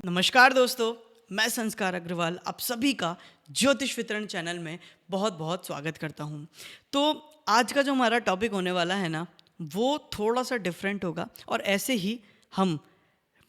नमस्कार दोस्तों, मैं संस्कार अग्रवाल आप सभी का ज्योतिष वितरण चैनल में बहुत बहुत स्वागत करता हूं। तो आज का जो हमारा टॉपिक होने वाला है ना, वो थोड़ा सा डिफरेंट होगा और ऐसे ही हम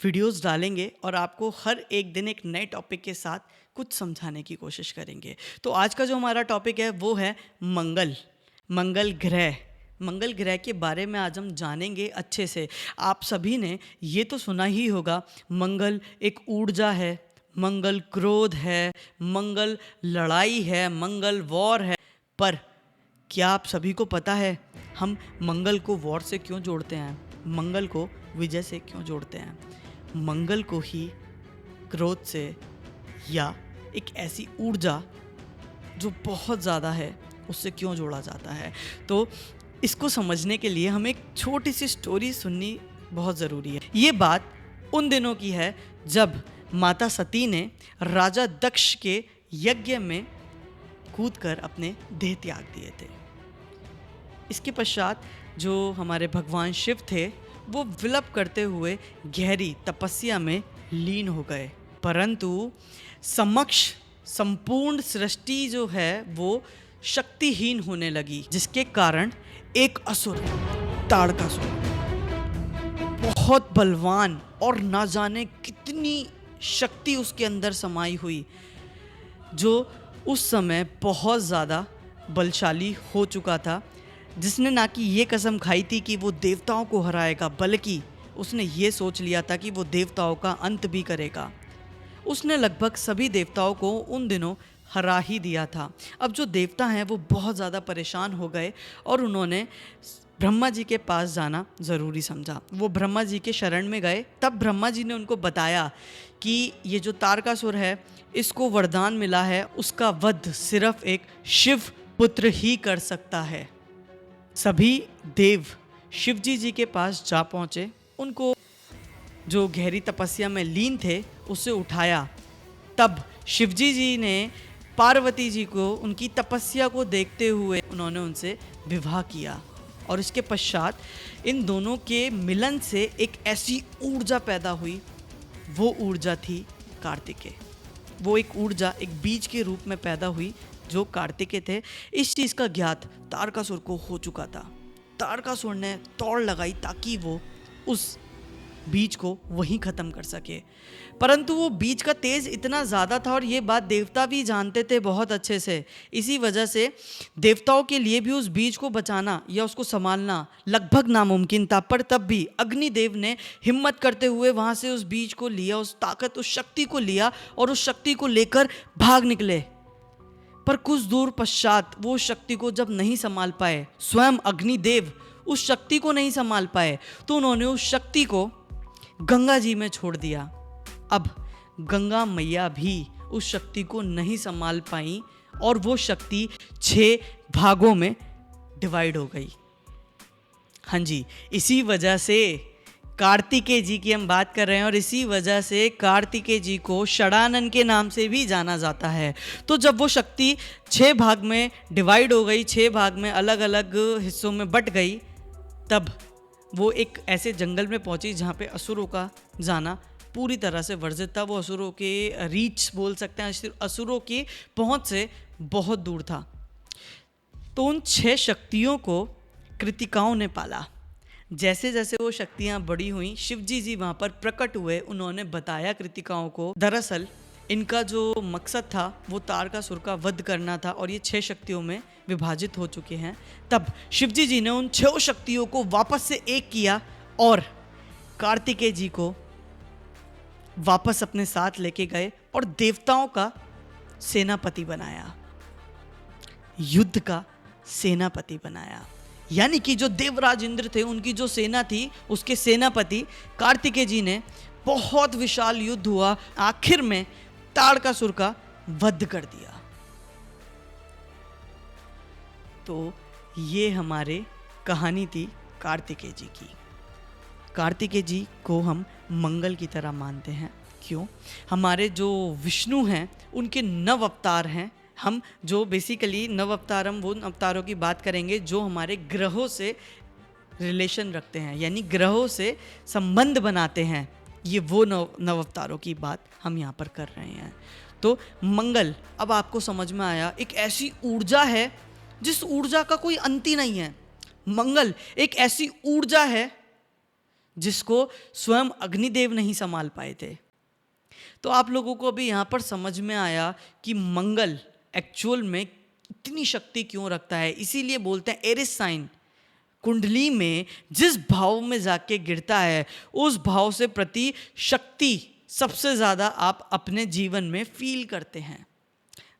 वीडियोस डालेंगे और आपको हर एक दिन एक नए टॉपिक के साथ कुछ समझाने की कोशिश करेंगे। तो आज का जो हमारा टॉपिक है वो है मंगल ग्रह। मंगल ग्रह के बारे में आज हम जानेंगे अच्छे से। आप सभी ने ये तो सुना ही होगा, मंगल एक ऊर्जा है, मंगल क्रोध है, मंगल लड़ाई है, मंगल वॉर है। पर क्या आप सभी को पता है हम मंगल को वॉर से क्यों जोड़ते हैं, मंगल को विजय से क्यों जोड़ते हैं, मंगल को ही क्रोध से या एक ऐसी ऊर्जा जो बहुत ज़्यादा है उससे क्यों जोड़ा जाता है। तो इसको समझने के लिए हमें एक छोटी सी स्टोरी सुननी बहुत ज़रूरी है। ये बात उन दिनों की है जब माता सती ने राजा दक्ष के यज्ञ में कूदकर अपने देह त्याग दिए थे। इसके पश्चात जो हमारे भगवान शिव थे वो विलप करते हुए गहरी तपस्या में लीन हो गए, परंतु समक्ष संपूर्ण सृष्टि जो है वो शक्तिहीन होने लगी, जिसके कारण एक असुर, ताड़कासुर, बहुत बलवान और ना जाने कितनी शक्ति उसके अंदर समाई हुई, जो उस समय बहुत ज़्यादा बलशाली हो चुका था, जिसने ना कि ये कसम खाई थी कि वो देवताओं को हराएगा, बल्कि उसने ये सोच लिया था कि वो देवताओं का अंत भी करेगा। उसने लगभग सभी देवताओं को उन दिनों हरा ही दिया था। अब जो देवता हैं वो बहुत ज़्यादा परेशान हो गए और उन्होंने ब्रह्मा जी के पास जाना ज़रूरी समझा। वो ब्रह्मा जी के शरण में गए। तब ब्रह्मा जी ने उनको बताया कि ये जो तारकासुर है इसको वरदान मिला है, उसका वध सिर्फ एक शिव पुत्र ही कर सकता है। सभी देव शिवजी जी के पास जा पहुँचे, उनको जो गहरी तपस्या में लीन थे उससे उठाया। तब शिवजी जी ने पार्वती जी को उनकी तपस्या को देखते हुए उन्होंने उनसे विवाह किया और इसके पश्चात इन दोनों के मिलन से एक ऐसी ऊर्जा पैदा हुई। वो ऊर्जा थी कार्तिकेय। वो एक ऊर्जा एक बीज के रूप में पैदा हुई जो कार्तिकेय थे। इस चीज़ का ज्ञात तारकासुर को हो चुका था। तारकासुर ने दौड़ लगाई ताकि वो उस बीज को वहीं ख़त्म कर सके, परंतु वो बीज का तेज इतना ज़्यादा था और ये बात देवता भी जानते थे बहुत अच्छे से। इसी वजह से देवताओं के लिए भी उस बीज को बचाना या उसको संभालना लगभग नामुमकिन था। पर तब भी अग्निदेव ने हिम्मत करते हुए वहाँ से उस बीज को लिया, उस ताकत, उस शक्ति को लिया और उस शक्ति को लेकर भाग निकले। पर कुछ दूर पश्चात वो शक्ति को जब नहीं संभाल पाए, स्वयं अग्निदेव उस शक्ति को नहीं संभाल पाए, तो उन्होंने उस शक्ति को गंगा जी में छोड़ दिया। अब गंगा मैया भी उस शक्ति को नहीं संभाल पाई और वो शक्ति 6 भागों में डिवाइड हो गई। हाँ जी, इसी वजह से कार्तिकेय जी की हम बात कर रहे हैं और इसी वजह से कार्तिकेय जी को षडानन के नाम से भी जाना जाता है। तो जब वो शक्ति 6 भाग में डिवाइड हो गई, 6 भाग में अलग अलग हिस्सों में बट गई, तब वो एक ऐसे जंगल में पहुंची जहाँ पे असुरों का जाना पूरी तरह से वर्जित था। वो असुरों के रीच बोल सकते हैं, असुरों की पहुंच से बहुत दूर था। तो उन 6 शक्तियों को कृतिकाओं ने पाला। जैसे जैसे वो शक्तियाँ बड़ी हुई, शिवजी जी वहाँ पर प्रकट हुए। उन्होंने बताया कृतिकाओं को दरअसल इनका जो मकसद था वो तारकासुर का वध करना था और ये 6 शक्तियों में विभाजित हो चुके हैं। तब शिवजी जी ने उन 6 शक्तियों को वापस से एक किया और कार्तिकेय जी को वापस अपने साथ लेके गए और देवताओं का सेनापति बनाया, युद्ध का सेनापति बनाया। यानी कि जो देवराज इंद्र थे उनकी जो सेना थी उसके सेनापति कार्तिकेय जी ने बहुत विशाल युद्ध हुआ, आखिर में तारकासुर का वध कर दिया। तो ये हमारे कहानी थी कार्तिकेय जी की। कार्तिकेय जी को हम मंगल की तरह मानते हैं। क्यों? हमारे जो विष्णु हैं उनके 9 अवतार हैं। हम जो बेसिकली 9 अवतार, हम वो अवतारों की बात करेंगे जो हमारे ग्रहों से रिलेशन रखते हैं, यानी ग्रहों से संबंध बनाते हैं। ये वो नव अवतारों की बात हम यहाँ पर कर रहे हैं। तो मंगल, अब आपको समझ में आया, एक ऐसी ऊर्जा है जिस ऊर्जा का कोई अंत ही नहीं है। मंगल एक ऐसी ऊर्जा है जिसको स्वयं अग्निदेव नहीं संभाल पाए थे। तो आप लोगों को अभी यहाँ पर समझ में आया कि मंगल एक्चुअल में इतनी शक्ति क्यों रखता है। इसीलिए बोलते हैं एरिस साइन कुंडली में जिस भाव में जाके गिरता है उस भाव से प्रति शक्ति सबसे ज़्यादा आप अपने जीवन में फील करते हैं।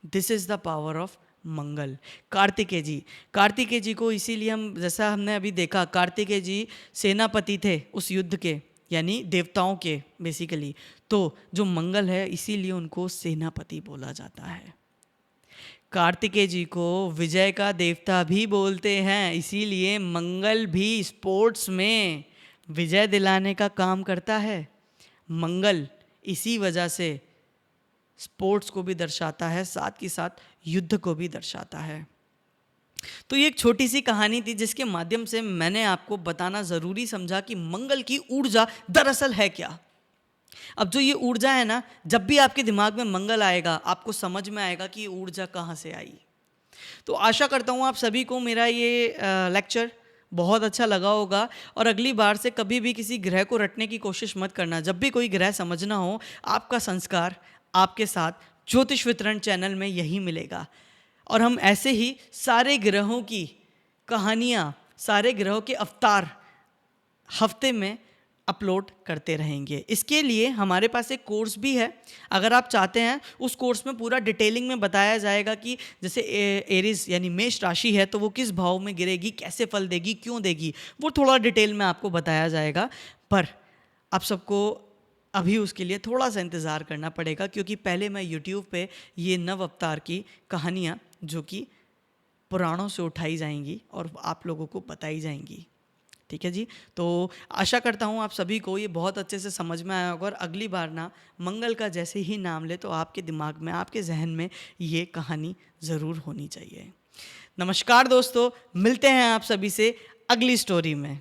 This is the power of Mangal. Kartikeya ji को इसीलिए हम, जैसा हमने अभी देखा, कार्तिकेय जी सेनापति थे उस युद्ध के, यानी देवताओं के बेसिकली। तो जो मंगल है इसीलिए उनको सेनापति बोला जाता है। कार्तिकेय जी को विजय का देवता भी बोलते हैं, इसीलिए मंगल भी स्पोर्ट्स में विजय दिलाने का काम करता है। मंगल इसी वजह से स्पोर्ट्स को भी दर्शाता है, साथ के साथ युद्ध को भी दर्शाता है। तो ये एक छोटी सी कहानी थी जिसके माध्यम से मैंने आपको बताना ज़रूरी समझा कि मंगल की ऊर्जा दरअसल है क्या। अब जो ये ऊर्जा है ना, जब भी आपके दिमाग में मंगल आएगा आपको समझ में आएगा कि ये ऊर्जा कहाँ से आई। तो आशा करता हूँ आप सभी को मेरा ये लेक्चर बहुत अच्छा लगा होगा, और अगली बार से कभी भी किसी ग्रह को रटने की कोशिश मत करना। जब भी कोई ग्रह समझना हो, आपका संस्कार आपके साथ ज्योतिष वितरण चैनल में यही मिलेगा। और हम ऐसे ही सारे ग्रहों की कहानियाँ, सारे ग्रहों के अवतार हफ्ते में अपलोड करते रहेंगे। इसके लिए हमारे पास एक कोर्स भी है, अगर आप चाहते हैं उस कोर्स में पूरा डिटेलिंग में बताया जाएगा कि जैसे एरीज यानी मेष राशि है तो वो किस भाव में गिरेगी, कैसे फल देगी, क्यों देगी, वो थोड़ा डिटेल में आपको बताया जाएगा। पर आप सबको अभी उसके लिए थोड़ा सा इंतज़ार करना पड़ेगा, क्योंकि पहले मैं यूट्यूब पे ये नव अवतार की कहानियाँ जो कि पुराणों से उठाई जाएंगी और आप लोगों को बताई जाएंगी। ठीक है जी। तो आशा करता हूँ आप सभी को ये बहुत अच्छे से समझ में आया होगा, और अगली बार ना मंगल का जैसे ही नाम ले तो आपके दिमाग में, आपके जहन में ये कहानी ज़रूर होनी चाहिए। नमस्कार दोस्तों, मिलते हैं आप सभी से अगली स्टोरी में।